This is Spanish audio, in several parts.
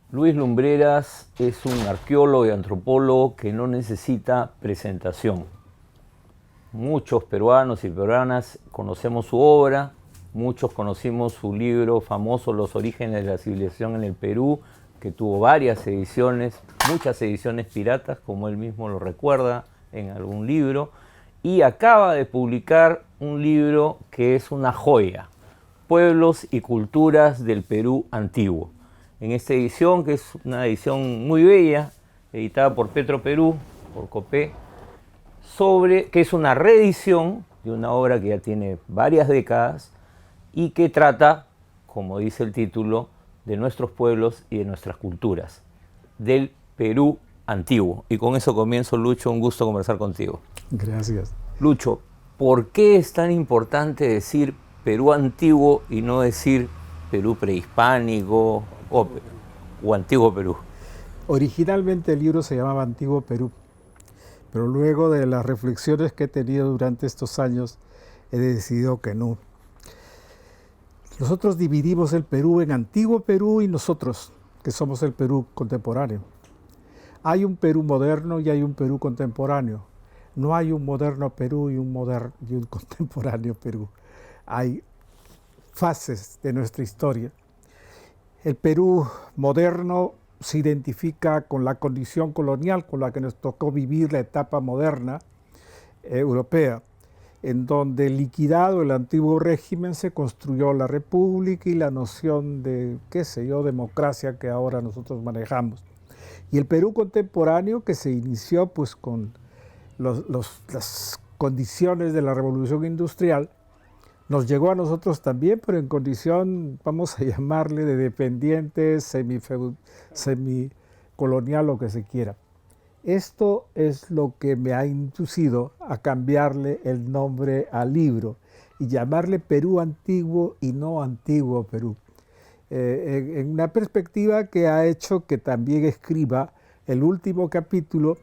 Luis Lumbreras es un arqueólogo y antropólogo que no necesita presentación. Muchos peruanos y peruanas conocemos su obra, muchos conocimos su libro famoso Los orígenes de la civilización en el Perú, que tuvo varias ediciones, muchas ediciones piratas, como él mismo lo recuerda en algún libro, y acaba de publicar un libro que es una joya, Pueblos y Culturas del Perú Antiguo. En esta edición, que es una edición muy bella, editada por Petro Perú, por Copé, que es una reedición de una obra que ya tiene varias décadas y que trata, como dice el título, de nuestros pueblos y de nuestras culturas, del Perú antiguo. Y con eso comienzo, Lucho, un gusto conversar contigo. Gracias. Lucho, ¿por qué es tan importante decir Perú antiguo y no decir Perú prehispánico o antiguo Perú? Originalmente el libro se llamaba Antiguo Perú, pero luego de las reflexiones que he tenido durante estos años, he decidido que no. Nosotros dividimos el Perú en Antiguo Perú y nosotros, que somos el Perú contemporáneo. Hay un Perú moderno y hay un Perú contemporáneo. No hay un moderno Perú y un contemporáneo Perú. Hay fases de nuestra historia. El Perú moderno se identifica con la condición colonial con la que nos tocó vivir la etapa moderna europea, en donde liquidado el antiguo régimen se construyó la república y la noción de, democracia que ahora nosotros manejamos. Y el Perú contemporáneo, que se inició pues con las condiciones de la revolución industrial, nos llegó a nosotros también, pero en condición, vamos a llamarle, de dependiente, semicolonial, lo que se quiera. Esto es lo que me ha inducido a cambiarle el nombre al libro y llamarle Perú Antiguo y no Antiguo Perú. En una perspectiva que ha hecho que también escriba el último capítulo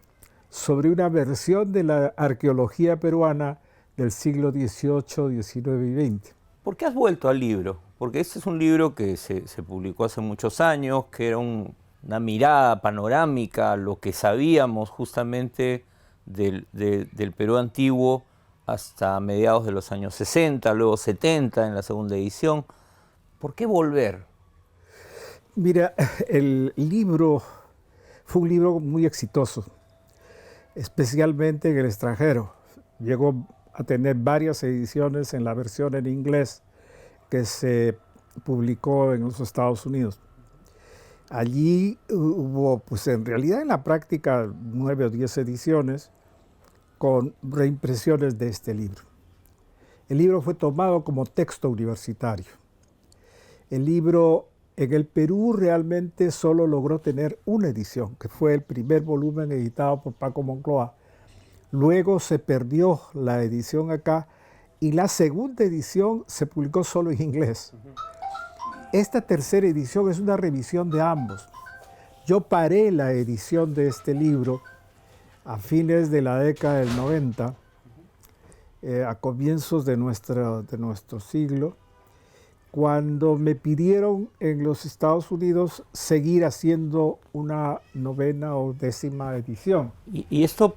sobre una versión de la arqueología peruana del siglo XVIII, XIX y XX. ¿Por qué has vuelto al libro? Porque este es un libro que se publicó hace muchos años, que era una mirada panorámica a lo que sabíamos justamente del Perú antiguo hasta mediados de los años 60, luego 70 en la segunda edición. ¿Por qué volver? Mira, el libro fue un libro muy exitoso, especialmente en el extranjero. Llegó a tener varias ediciones en la versión en inglés que se publicó en los Estados Unidos. Allí hubo, pues en realidad en la práctica, 9 o 10 ediciones con reimpresiones de este libro. El libro fue tomado como texto universitario. El libro en el Perú realmente solo logró tener una edición, que fue el primer volumen editado por Paco Moncloa. Luego se perdió la edición acá y la segunda edición se publicó solo en inglés. Esta tercera edición es una revisión de ambos. Yo paré la edición de este libro a fines de la década del 90, a comienzos de nuestro siglo, cuando me pidieron en los Estados Unidos seguir haciendo una 9ª o 10ª edición. Y esto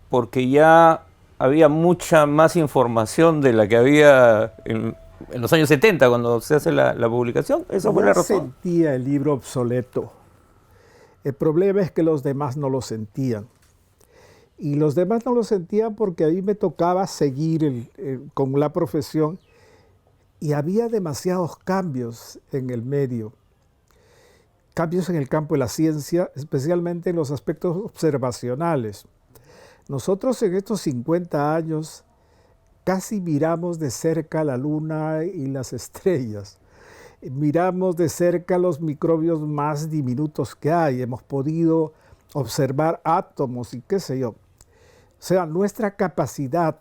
porque ya había mucha más información de la que había en los años 70, cuando se hace la publicación. ¿Esa fue la razón? Sentía el libro obsoleto. El problema es que los demás no lo sentían. Y los demás no lo sentían porque a mí me tocaba seguir con la profesión y había demasiados cambios en el medio. Cambios en el campo de la ciencia, especialmente en los aspectos observacionales. Nosotros en estos 50 años casi miramos de cerca la luna y las estrellas. Miramos de cerca los microbios más diminutos que hay. Hemos podido observar átomos y qué sé yo. O sea, nuestra capacidad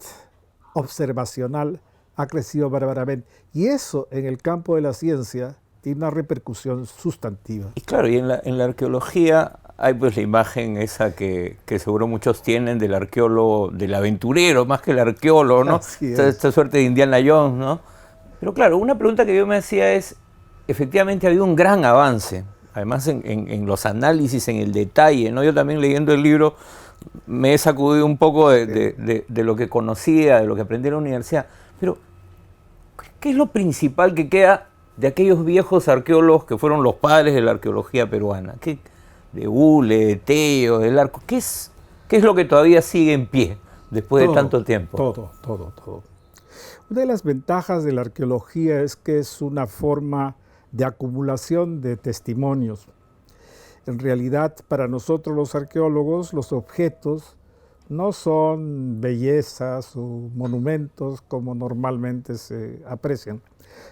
observacional ha crecido bárbaramente. Y eso en el campo de la ciencia tiene una repercusión sustantiva. Y claro, y en la arqueología hay pues la imagen esa que seguro muchos tienen del arqueólogo, del aventurero, más que el arqueólogo, ¿no? Esta suerte de Indiana Jones, ¿no? Pero claro, una pregunta que yo me hacía es, efectivamente ha habido un gran avance además en los análisis, en el detalle, ¿no? Yo también leyendo el libro me he sacudido un poco de lo que conocía, de lo que aprendí en la universidad. Pero, ¿qué es lo principal que queda de aquellos viejos arqueólogos que fueron los padres de la arqueología peruana? De Hule, de Tello, del Arco. ¿Qué es lo que todavía sigue en pie después de tanto tiempo? Todo. Una de las ventajas de la arqueología es que es una forma de acumulación de testimonios. En realidad, para nosotros los arqueólogos, los objetos no son bellezas o monumentos como normalmente se aprecian.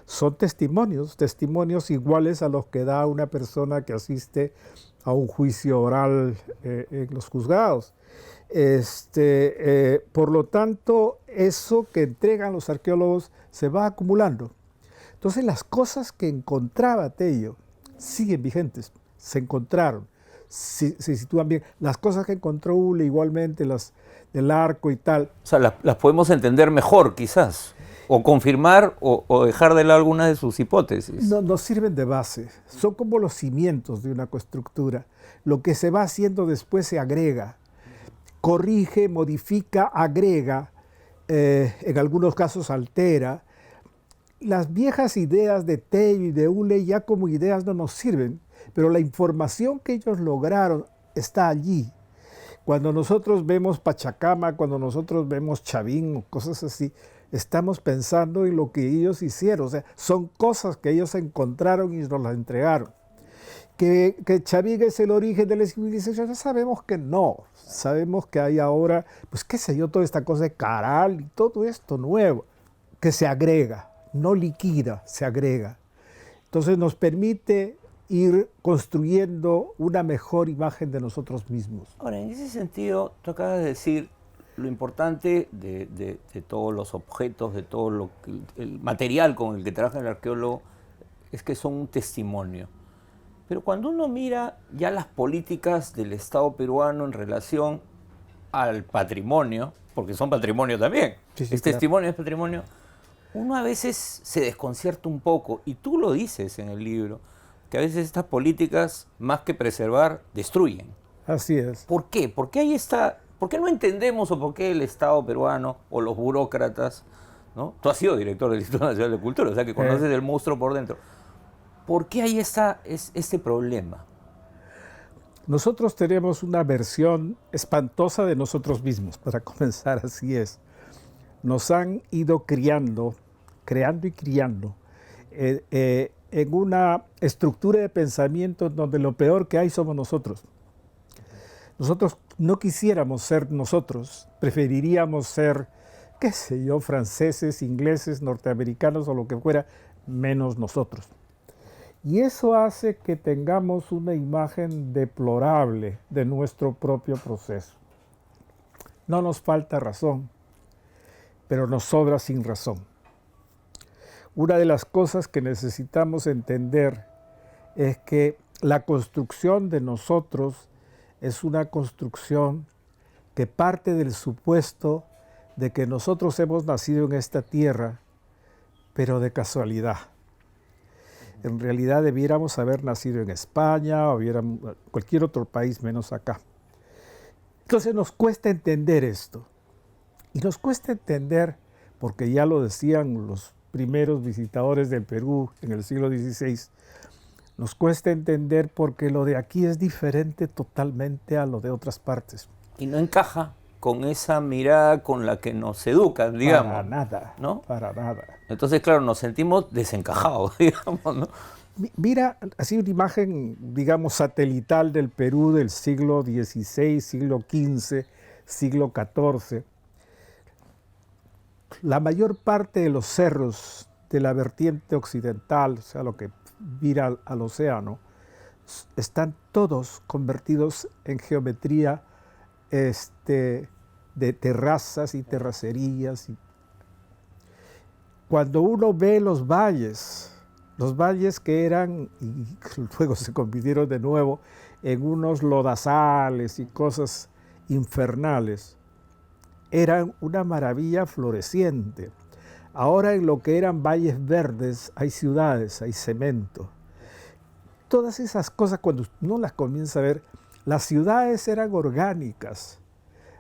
Son testimonios iguales a los que da una persona que asiste a un juicio oral en los juzgados. Por lo tanto, eso que entregan los arqueólogos se va acumulando. Entonces, las cosas que encontraba Tello siguen vigentes, se encontraron, se sitúan bien. Las cosas que encontró Hule igualmente, las del Arco y tal. O sea, las podemos entender mejor, quizás, o confirmar o dejar de lado algunas de sus hipótesis. No, nos sirven de base, son como los cimientos de una coestructura. Lo que se va haciendo después se agrega, corrige, modifica, agrega, en algunos casos altera. Las viejas ideas de Tello y de Hule ya como ideas no nos sirven, pero la información que ellos lograron está allí. Cuando nosotros vemos Pachacama, cuando nosotros vemos Chavín o cosas así, estamos pensando en lo que ellos hicieron. O sea, son cosas que ellos encontraron y nos las entregaron. Que Chavín es el origen de la civilización, ya sabemos que no. Sabemos que hay ahora, pues qué sé yo, toda esta cosa de Caral y todo esto nuevo, que se agrega, no liquida, se agrega. Entonces nos permite ir construyendo una mejor imagen de nosotros mismos. Ahora, en ese sentido, tú acabas de decir lo importante de todos los objetos, de todo el material con el que trabaja el arqueólogo, es que son un testimonio. Pero cuando uno mira ya las políticas del Estado peruano en relación al patrimonio, porque son patrimonio también, Sí, es claro. testimonio, es patrimonio, uno a veces se desconcierta un poco, y tú lo dices en el libro, que a veces estas políticas, más que preservar, destruyen. Así es. ¿Por qué? ¿Por qué no entendemos o por qué el Estado peruano o los burócratas, ¿no? Tú has sido director del Instituto Nacional de Cultura, o sea que conoces el monstruo por dentro. ¿Por qué hay este problema? Nosotros tenemos una versión espantosa de nosotros mismos, para comenzar, así es. Nos han ido creando y criando en una estructura de pensamiento donde lo peor que hay somos nosotros. Nosotros no quisiéramos ser nosotros, preferiríamos ser, qué sé yo, franceses, ingleses, norteamericanos o lo que fuera, menos nosotros. Y eso hace que tengamos una imagen deplorable de nuestro propio proceso. No nos falta razón, pero nos sobra sin razón. Una de las cosas que necesitamos entender es que la construcción de nosotros es una construcción que parte del supuesto de que nosotros hemos nacido en esta tierra, pero de casualidad. En realidad debiéramos haber nacido en España o cualquier otro país menos acá. Entonces nos cuesta entender esto. Y nos cuesta entender, porque ya lo decían los primeros visitadores del Perú en el siglo XVI, nos cuesta entender porque lo de aquí es diferente totalmente a lo de otras partes. Y no encaja con esa mirada con la que nos educan, digamos. Para nada, ¿no? Para nada. Entonces, claro, nos sentimos desencajados, digamos, ¿no? Mira, así una imagen, digamos, satelital del Perú del siglo XVI, siglo XV, siglo XIV. La mayor parte de los cerros de la vertiente occidental, o sea, lo que vira al océano, están todos convertidos en geometría de terrazas y terracerías. Cuando uno ve los valles que eran, y luego se convirtieron de nuevo en unos lodazales y cosas infernales, eran una maravilla floreciente. Ahora en lo que eran valles verdes hay ciudades, hay cemento. todas esas cosas, cuando uno las comienza a ver, las ciudades eran orgánicas.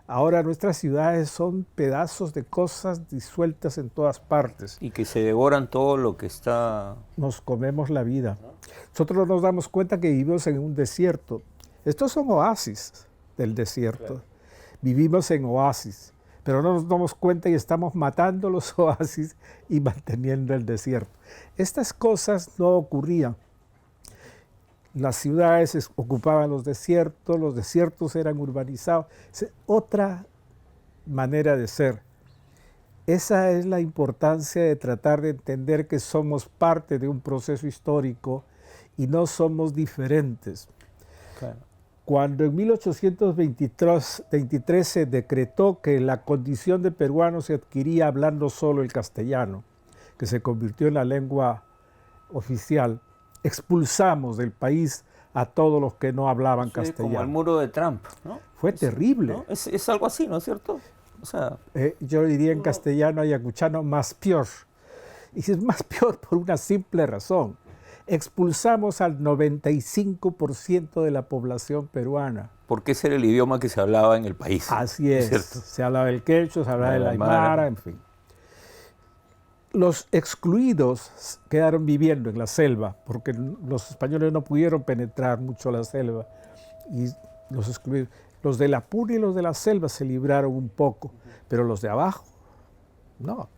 Ahora nuestras ciudades son pedazos de cosas disueltas en todas partes. Y que se devoran todo lo que está... Nos comemos la vida. Nosotros nos damos cuenta que vivimos en un desierto. Estos son oasis del desierto. Claro. Vivimos en oasis, pero no nos damos cuenta y estamos matando los oasis y manteniendo el desierto. Estas cosas no ocurrían. Las ciudades ocupaban los desiertos eran urbanizados. Es otra manera de ser. Esa es la importancia de tratar de entender que somos parte de un proceso histórico y no somos diferentes. Claro. Cuando en 1823 se decretó que la condición de peruano se adquiría hablando solo el castellano, que se convirtió en la lengua oficial, expulsamos del país a todos los que no hablaban castellano. Como el muro de Trump, ¿no? Fue terrible. ¿No? Es algo así, ¿no es cierto? O sea, yo diría en castellano ayacuchano más peor. Y es más peor por una simple razón. Expulsamos al 95% de la población peruana. Porque ese era el idioma que se hablaba en el país. Así es. ¿Cierto? Se hablaba el quechua, se hablaba el aymara, en fin. Los excluidos quedaron viviendo en la selva, porque los españoles no pudieron penetrar mucho la selva. Y los excluidos, los de la puna y los de la selva se libraron un poco, pero los de abajo, no.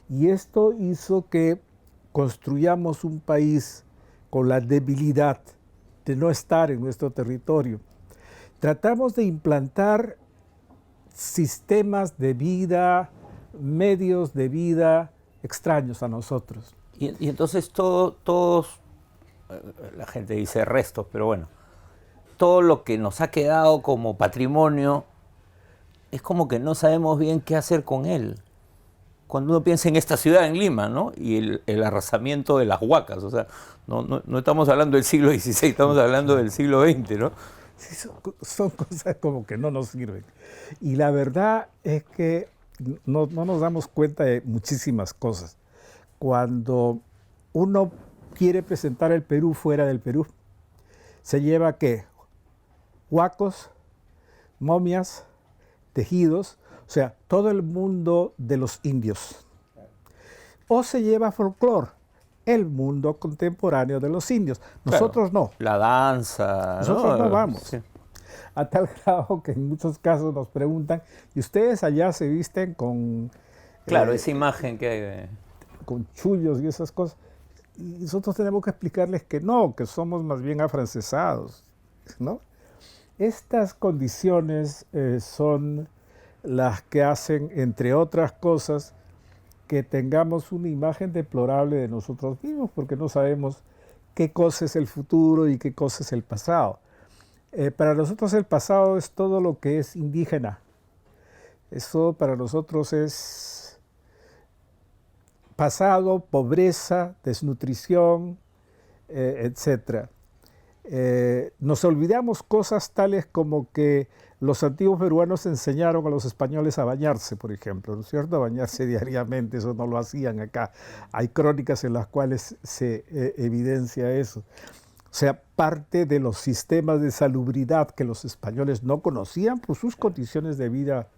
Y esto hizo que construyamos un país con la debilidad de no estar en nuestro territorio. Tratamos de implantar sistemas de vida, medios de vida extraños a nosotros. Y entonces todos, la gente dice restos, pero bueno, todo lo que nos ha quedado como patrimonio es como que no sabemos bien qué hacer con él. Cuando uno piensa en esta ciudad, en Lima, ¿no? Y el arrasamiento de las huacas, o sea, no estamos hablando del siglo XVI, estamos hablando del siglo XX, ¿no? Sí, son cosas como que no nos sirven. Y la verdad es que no nos damos cuenta de muchísimas cosas. Cuando uno quiere presentar el Perú fuera del Perú, se lleva ¿qué? Huacos, momias, tejidos, o sea, todo el mundo de los indios. O se lleva folclore, el mundo contemporáneo de los indios. Nosotros claro, no. La danza. Nosotros no vamos. Sí. A tal grado que en muchos casos nos preguntan, ¿y ustedes allá se visten con... Claro, esa imagen que hay de... con chullos y esas cosas? Y nosotros tenemos que explicarles que no, que somos más bien afrancesados, ¿no? Estas condiciones son las que hacen, entre otras cosas, que tengamos una imagen deplorable de nosotros mismos, porque no sabemos qué cosa es el futuro y qué cosa es el pasado. Para nosotros el pasado es todo lo que es indígena. Eso para nosotros es pasado, pobreza, desnutrición, etc. Nos olvidamos cosas tales como que los antiguos peruanos enseñaron a los españoles a bañarse, por ejemplo, ¿no es cierto? A bañarse diariamente, eso no lo hacían acá. Hay crónicas en las cuales se evidencia eso. O sea, parte de los sistemas de salubridad que los españoles no conocían por sus condiciones de vida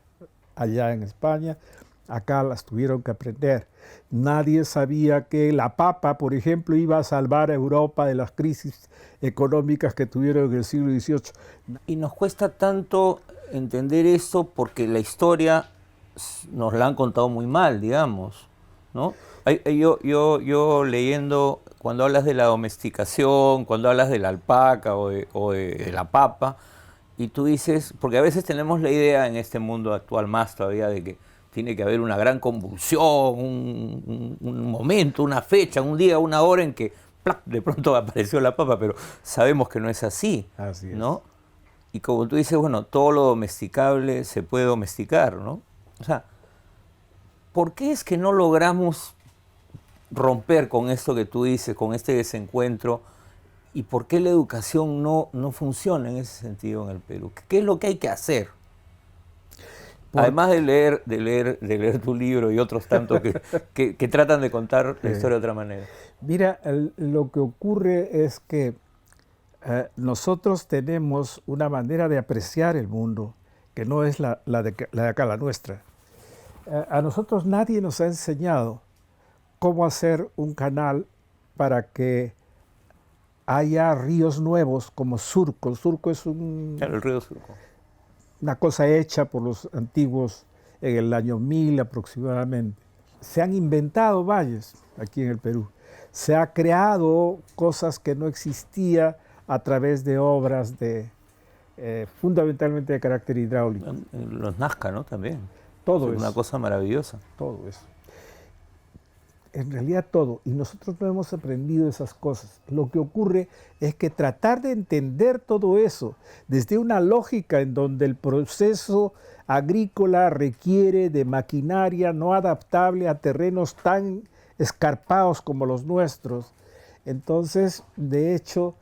allá en España, acá las tuvieron que aprender. Nadie sabía que la papa, por ejemplo, iba a salvar a Europa de las crisis económicas que tuvieron en el siglo XVIII. Y nos cuesta tanto entender eso porque la historia nos la han contado muy mal, digamos, ¿no? Yo leyendo, cuando hablas de la domesticación, cuando hablas de la alpaca o de la papa, y tú dices, porque a veces tenemos la idea en este mundo actual más todavía de que tiene que haber una gran convulsión, un momento, una fecha, un día, una hora en que ¡plac!, de pronto apareció la papa, pero sabemos que no es así, así es, ¿no? Y como tú dices, bueno, todo lo domesticable se puede domesticar, ¿no? O sea, ¿por qué es que no logramos romper con esto que tú dices, con este desencuentro? ¿Y por qué la educación no funciona en ese sentido en el Perú? ¿Qué es lo que hay que hacer? Además de leer tu libro y otros tantos que tratan de contar la historia de otra manera. Mira, lo que ocurre es que nosotros tenemos una manera de apreciar el mundo que no es la de acá, la nuestra. A nosotros nadie nos ha enseñado cómo hacer un canal para que haya ríos nuevos como Surco. Surco es Claro, el río Surco. una cosa hecha por los antiguos en el año 1000 aproximadamente. Se han inventado valles aquí en el Perú. Se ha creado cosas que no existía a través de obras fundamentalmente de carácter hidráulico. Los Nazca, ¿no? También. Todo es una cosa maravillosa. Todo eso. En realidad todo. Y nosotros no hemos aprendido esas cosas. Lo que ocurre es que tratar de entender todo eso desde una lógica en donde el proceso agrícola requiere de maquinaria no adaptable a terrenos tan escarpados como los nuestros. Entonces, de hecho,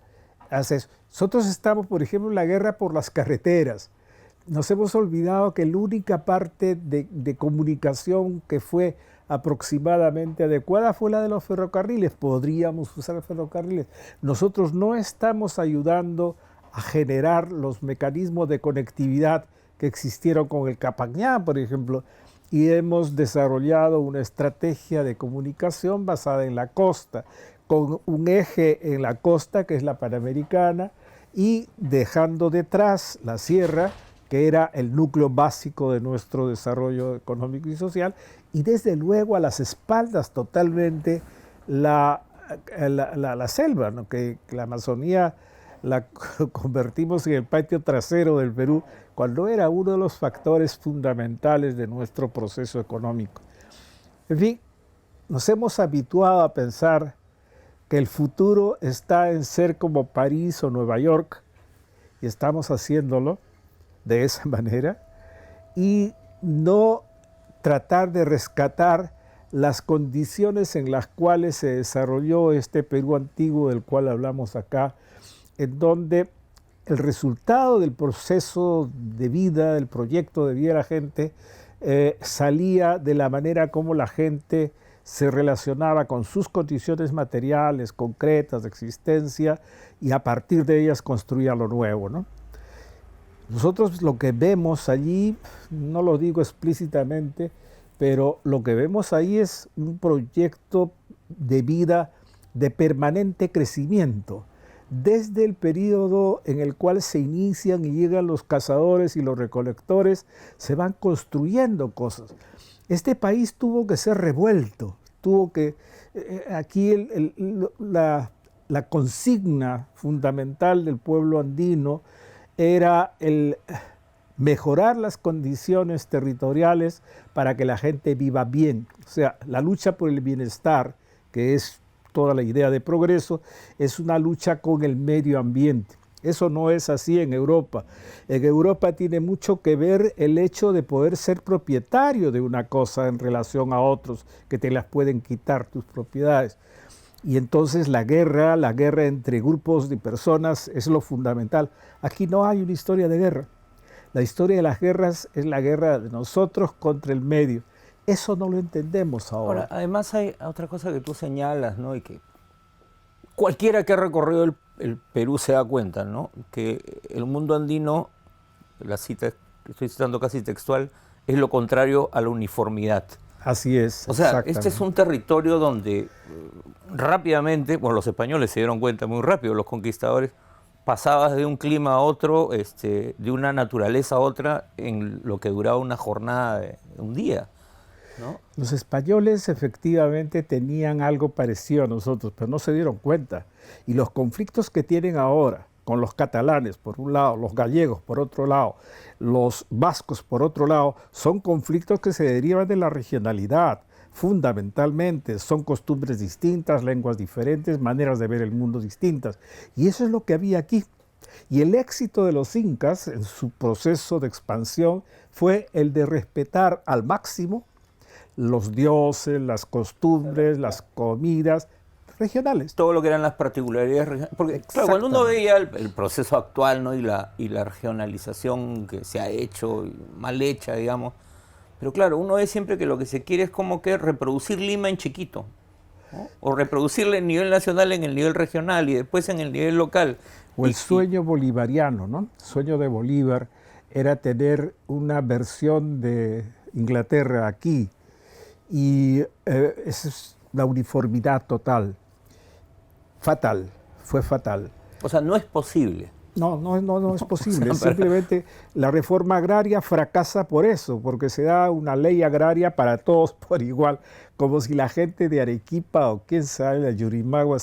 nosotros estamos, por ejemplo, en la guerra por las carreteras. Nos hemos olvidado que la única parte de comunicación que fue aproximadamente adecuada fue la de los ferrocarriles. Podríamos usar ferrocarriles. Nosotros no estamos ayudando a generar los mecanismos de conectividad que existieron con el Capañá, por ejemplo, y hemos desarrollado una estrategia de comunicación basada en la costa, con un eje en la costa que es la Panamericana y dejando detrás la sierra, que era el núcleo básico de nuestro desarrollo económico y social, y desde luego a las espaldas totalmente la selva, ¿no? Que la Amazonía la convertimos en el patio trasero del Perú, cuando era uno de los factores fundamentales de nuestro proceso económico. En fin, nos hemos habituado a pensar que el futuro está en ser como París o Nueva York, y estamos haciéndolo de esa manera, y no tratar de rescatar las condiciones en las cuales se desarrolló este Perú antiguo del cual hablamos acá, en donde el resultado del proceso de vida, del proyecto de vida de la gente, salía de la manera como la gente se relacionaba con sus condiciones materiales, concretas, de existencia, y a partir de ellas construía lo nuevo, ¿no? Nosotros lo que vemos allí, no lo digo explícitamente, pero lo que vemos ahí es un proyecto de vida de permanente crecimiento, desde el periodo en el cual se inician y llegan los cazadores y los recolectores, se van construyendo cosas. Este país tuvo que ser revuelto, aquí la consigna fundamental del pueblo andino era el mejorar las condiciones territoriales para que la gente viva bien. O sea, la lucha por el bienestar, que es toda la idea de progreso, es una lucha con el medio ambiente. Eso no es así en Europa. En Europa tiene mucho que ver el hecho de poder ser propietario de una cosa en relación a otros que te las pueden quitar tus propiedades. Y entonces la guerra entre grupos de personas es lo fundamental. Aquí no hay una historia de guerra. La historia de las guerras es la guerra de nosotros contra el medio. Eso no lo entendemos ahora. Ahora, además hay otra cosa que tú señalas, ¿no? Y que cualquiera que ha recorrido el Perú se da cuenta, ¿no? Que el mundo andino, la cita que estoy citando casi textual, es lo contrario a la uniformidad. Así es. O sea, este es un territorio donde rápidamente, bueno, los españoles se dieron cuenta muy rápido, los conquistadores, pasabas de un clima a otro, de una naturaleza a otra, en lo que duraba una jornada de un día, ¿no? Los españoles efectivamente tenían algo parecido a nosotros, pero no se dieron cuenta. Y los conflictos que tienen ahora con los catalanes por un lado, los gallegos por otro lado, los vascos por otro lado, son conflictos que se derivan de la regionalidad. Fundamentalmente son costumbres distintas, lenguas diferentes, maneras de ver el mundo distintas. Y eso es lo que había aquí. Y el éxito de los incas en su proceso de expansión fue el de respetar al máximo los dioses, las costumbres, las comidas regionales. Todo lo que eran las particularidades regionales. Porque claro, cuando uno veía el proceso actual, ¿no? y la regionalización que se ha hecho, mal hecha, digamos, pero claro, uno ve siempre que lo que se quiere es como que reproducir Lima en chiquito. ¿no? O reproducirla en nivel nacional, en el nivel regional y después en el nivel local. O el sueño bolivariano, ¿no? El sueño de Bolívar era tener una versión de Inglaterra aquí, y esa es la uniformidad total. Fatal, fue fatal. O sea, no es posible. No es posible. Simplemente la reforma agraria fracasa por eso, porque se da una ley agraria para todos por igual, como si la gente de Arequipa o quién sabe, de Yurimagua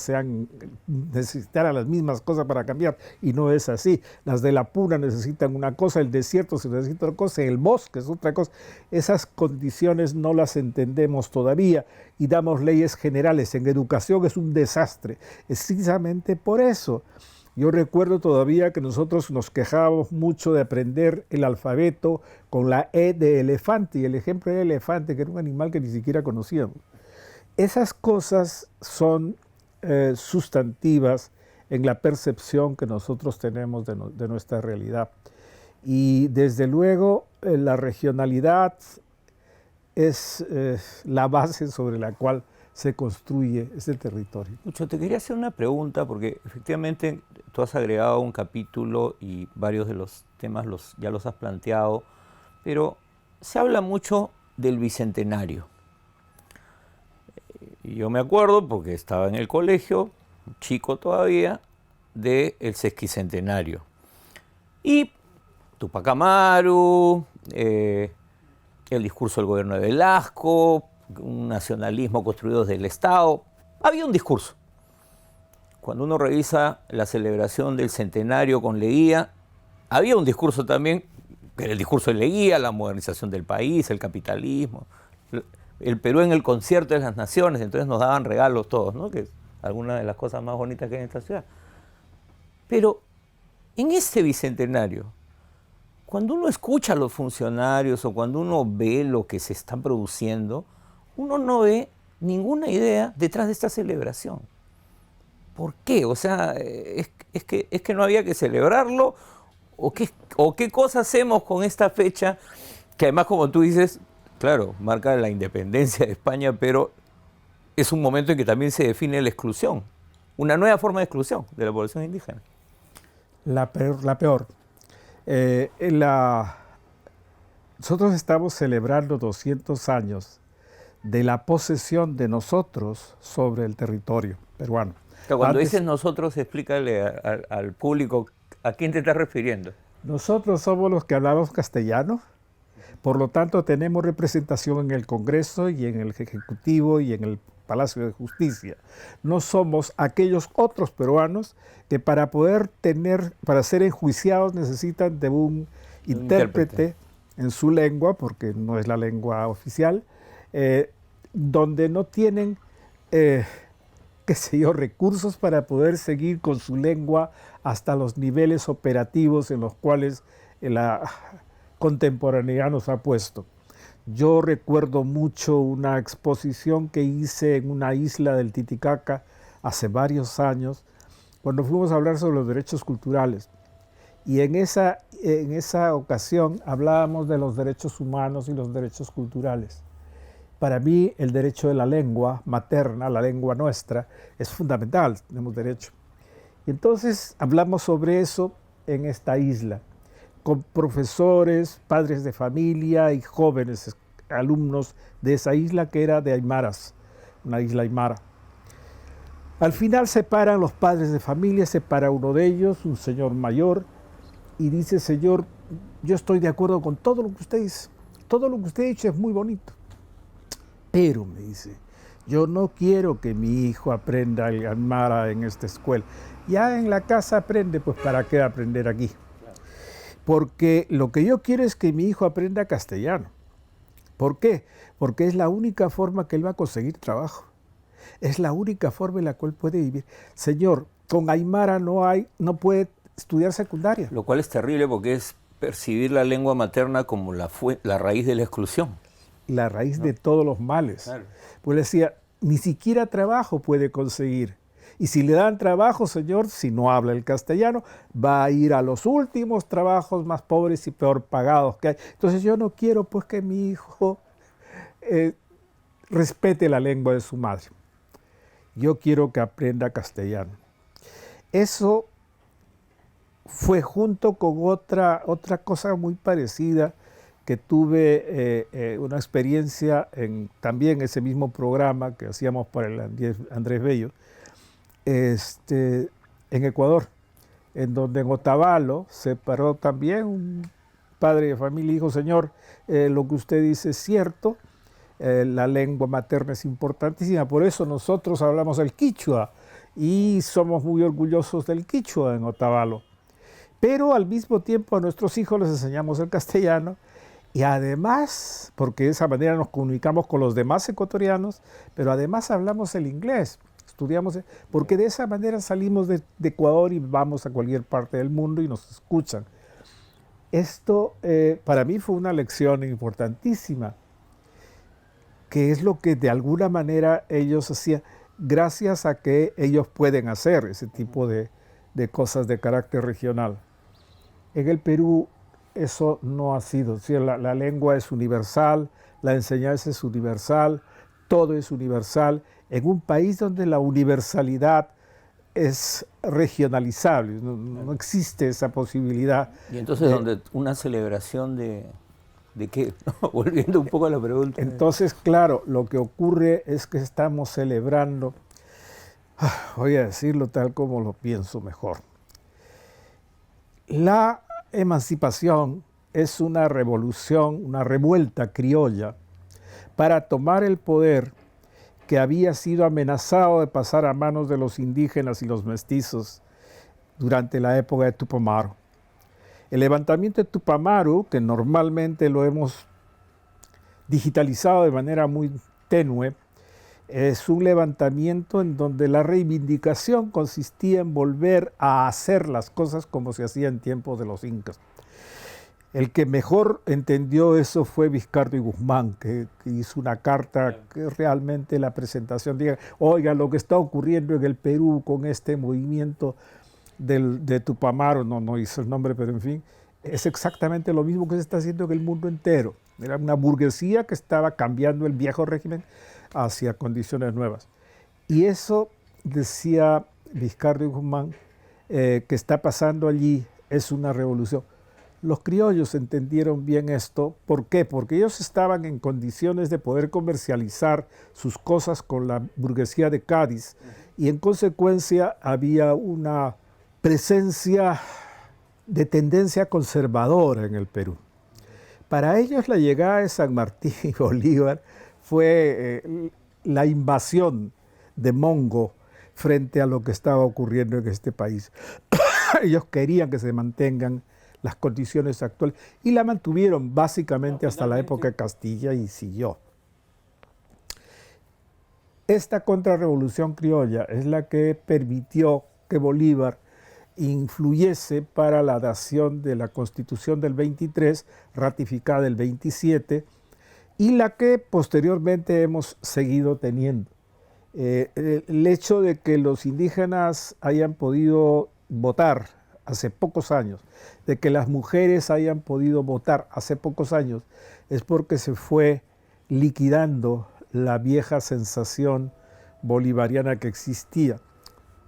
necesitaran las mismas cosas para cambiar, y no es así. Las de la Puna necesitan una cosa, el desierto se necesita otra cosa, el bosque es otra cosa. Esas condiciones no las entendemos todavía y damos leyes generales. En educación es un desastre, precisamente por eso. Yo recuerdo todavía que nosotros nos quejábamos mucho de aprender el alfabeto con la E de elefante, y el ejemplo era el elefante, que era un animal que ni siquiera conocíamos. Esas cosas son sustantivas en la percepción que nosotros tenemos de nuestra realidad. Y desde luego la regionalidad es la base sobre la cual se construye ese territorio. Lucho, te quería hacer una pregunta, porque efectivamente tú has agregado un capítulo y varios de los temas ya los has planteado, pero se habla mucho del Bicentenario. Y yo me acuerdo, porque estaba en el colegio, chico todavía, del sesquicentenario. Y Tupac Amaru, el discurso del gobierno de Velasco, un nacionalismo construido desde el Estado. Había un discurso. Cuando uno revisa la celebración del centenario con Leguía, había un discurso también, que era el discurso de Leguía, la modernización del país, el capitalismo, el Perú en el concierto de las naciones, entonces nos daban regalos todos, ¿no? Que es alguna de las cosas más bonitas que hay en esta ciudad. Pero en este bicentenario, cuando uno escucha a los funcionarios o cuando uno ve lo que se está produciendo, uno no ve ninguna idea detrás de esta celebración. ¿Por qué? O sea, es que no había que celebrarlo, o qué cosa hacemos con esta fecha, que además, como tú dices, claro, marca la independencia de España, pero es un momento en que también se define la exclusión, una nueva forma de exclusión de la población indígena. La peor. Nosotros estamos celebrando 200 años de la posesión de nosotros sobre el territorio peruano. Pero cuando dices nosotros, explícale al público a quién te estás refiriendo. Nosotros somos los que hablamos castellano, por lo tanto tenemos representación en el Congreso y en el Ejecutivo y en el Palacio de Justicia. No somos aquellos otros peruanos que para ser enjuiciados necesitan de un intérprete en su lengua, porque no es la lengua oficial, donde no tienen, recursos para poder seguir con su lengua hasta los niveles operativos en los cuales la contemporaneidad nos ha puesto. Yo recuerdo mucho una exposición que hice en una isla del Titicaca hace varios años, cuando fuimos a hablar sobre los derechos culturales. Y en esa ocasión hablábamos de los derechos humanos y los derechos culturales. Para mí el derecho de la lengua materna, la lengua nuestra, es fundamental, tenemos derecho. Y entonces hablamos sobre eso en esta isla, con profesores, padres de familia y jóvenes alumnos de esa isla que era de Aymaras, una isla aymara. Al final se paran los padres de familia, se para uno de ellos, un señor mayor, y dice: señor, yo estoy de acuerdo con todo lo que usted dice, todo lo que usted ha dicho es muy bonito, pero, me dice, yo no quiero que mi hijo aprenda el aymara en esta escuela. Ya en la casa aprende, pues ¿para qué aprender aquí? Porque lo que yo quiero es que mi hijo aprenda castellano. ¿Por qué? Porque es la única forma que él va a conseguir trabajo. Es la única forma en la cual puede vivir. Señor, con aymara no puede estudiar secundaria. Lo cual es terrible, porque es percibir la lengua materna como la raíz de la exclusión. La raíz de todos los males. Claro. Pues le decía, ni siquiera trabajo puede conseguir. Y si le dan trabajo, señor, si no habla el castellano, va a ir a los últimos trabajos más pobres y peor pagados que hay. Entonces yo no quiero pues que mi hijo respete la lengua de su madre. yo quiero que aprenda castellano. Eso fue junto con otra cosa muy parecida que tuve una experiencia en también ese mismo programa que hacíamos para el Andrés Bello, en Ecuador, en donde en Otavalo se paró también un padre de familia y dijo, señor, lo que usted dice es cierto, la lengua materna es importantísima, por eso nosotros hablamos el quichua y somos muy orgullosos del quichua en Otavalo. Pero al mismo tiempo a nuestros hijos les enseñamos el castellano y además, porque de esa manera nos comunicamos con los demás ecuatorianos, pero además hablamos el inglés, estudiamos, porque de esa manera salimos de Ecuador y vamos a cualquier parte del mundo y nos escuchan. Esto para mí fue una lección importantísima, que es lo que de alguna manera ellos hacían, gracias a que ellos pueden hacer ese tipo de cosas de carácter regional. En el Perú eso no ha sido, ¿sí? La lengua es universal, la enseñanza es universal, todo es universal, en un país donde la universalidad es regionalizable, no existe esa posibilidad. Y entonces, donde una celebración ¿de qué? Volviendo un poco a la pregunta. Entonces, claro, lo que ocurre es que estamos celebrando, voy a decirlo tal como lo pienso mejor. La emancipación es una revolución, una revuelta criolla para tomar el poder que había sido amenazado de pasar a manos de los indígenas y los mestizos durante la época de Tupamaru. El levantamiento de Tupamaru, que normalmente lo hemos digitalizado de manera muy tenue, es un levantamiento en donde la reivindicación consistía en volver a hacer las cosas como se hacía en tiempos de los incas. El que mejor entendió eso fue Vizcardo y Guzmán, que hizo una carta que realmente la presentación diga, oiga, lo que está ocurriendo en el Perú con este movimiento de Tupamaru, no hizo el nombre, pero en fin, es exactamente lo mismo que se está haciendo en el mundo entero. Era una burguesía que estaba cambiando el viejo régimen hacia condiciones nuevas. Y eso, decía Vizcardo y Guzmán, que está pasando allí es una revolución. Los criollos entendieron bien esto. ¿Por qué? Porque ellos estaban en condiciones de poder comercializar sus cosas con la burguesía de Cádiz y en consecuencia había una presencia de tendencia conservadora en el Perú. Para ellos la llegada de San Martín y Bolívar fue la invasión de Mongo frente a lo que estaba ocurriendo en este país. Ellos querían que se mantengan las condiciones actuales y la mantuvieron básicamente hasta la época de Castilla y siguió. Esta contrarrevolución criolla es la que permitió que Bolívar influyese para la dación de la Constitución del 23, ratificada el 27, y la que posteriormente hemos seguido teniendo. El hecho de que los indígenas hayan podido votar hace pocos años, de que las mujeres hayan podido votar hace pocos años, es porque se fue liquidando la vieja sensación bolivariana que existía.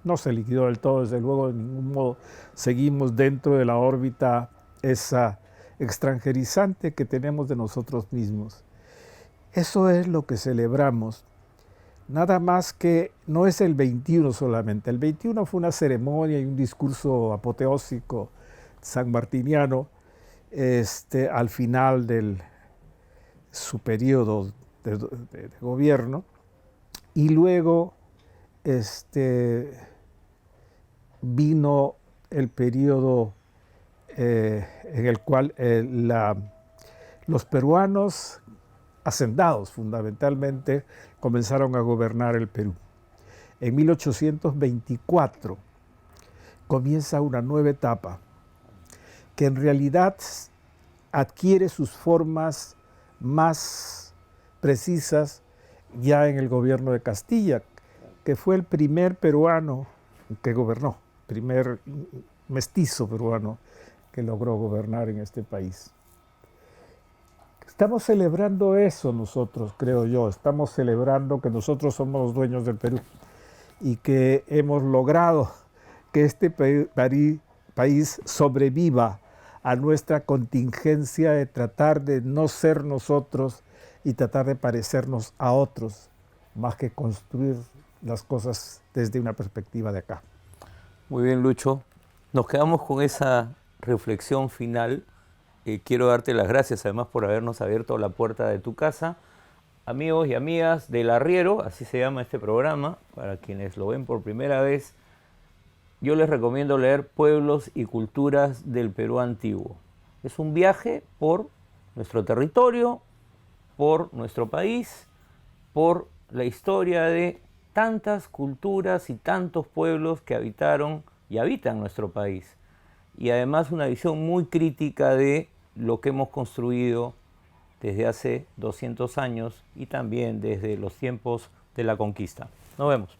No se liquidó del todo, desde luego, de ningún modo. Seguimos dentro de la órbita esa extranjerizante que tenemos de nosotros mismos. Eso es lo que celebramos. Nada más que no es el 21 solamente. El 21 fue una ceremonia y un discurso apoteósico sanmartiniano al final de su periodo de gobierno. Y luego vino el periodo en el cual los peruanos hacendados fundamentalmente comenzaron a gobernar el Perú. En 1824 comienza una nueva etapa que en realidad adquiere sus formas más precisas ya en el gobierno de Castilla, que fue el primer peruano que gobernó, primer mestizo peruano que logró gobernar en este país. Estamos celebrando eso nosotros, creo yo. Estamos celebrando que nosotros somos los dueños del Perú. y que hemos logrado que este país sobreviva a nuestra contingencia de tratar de no ser nosotros y tratar de parecernos a otros, más que construir las cosas desde una perspectiva de acá. Muy bien, Lucho. Nos quedamos con esa reflexión final. Quiero darte las gracias además por habernos abierto la puerta de tu casa. Amigos y amigas del Arriero, así se llama este programa, para quienes lo ven por primera vez, yo les recomiendo leer Pueblos y Culturas del Perú Antiguo. Es un viaje por nuestro territorio, por nuestro país, por la historia de tantas culturas y tantos pueblos que habitaron y habitan nuestro país. Y además una visión muy crítica de lo que hemos construido desde hace 200 años y también desde los tiempos de la conquista. Nos vemos.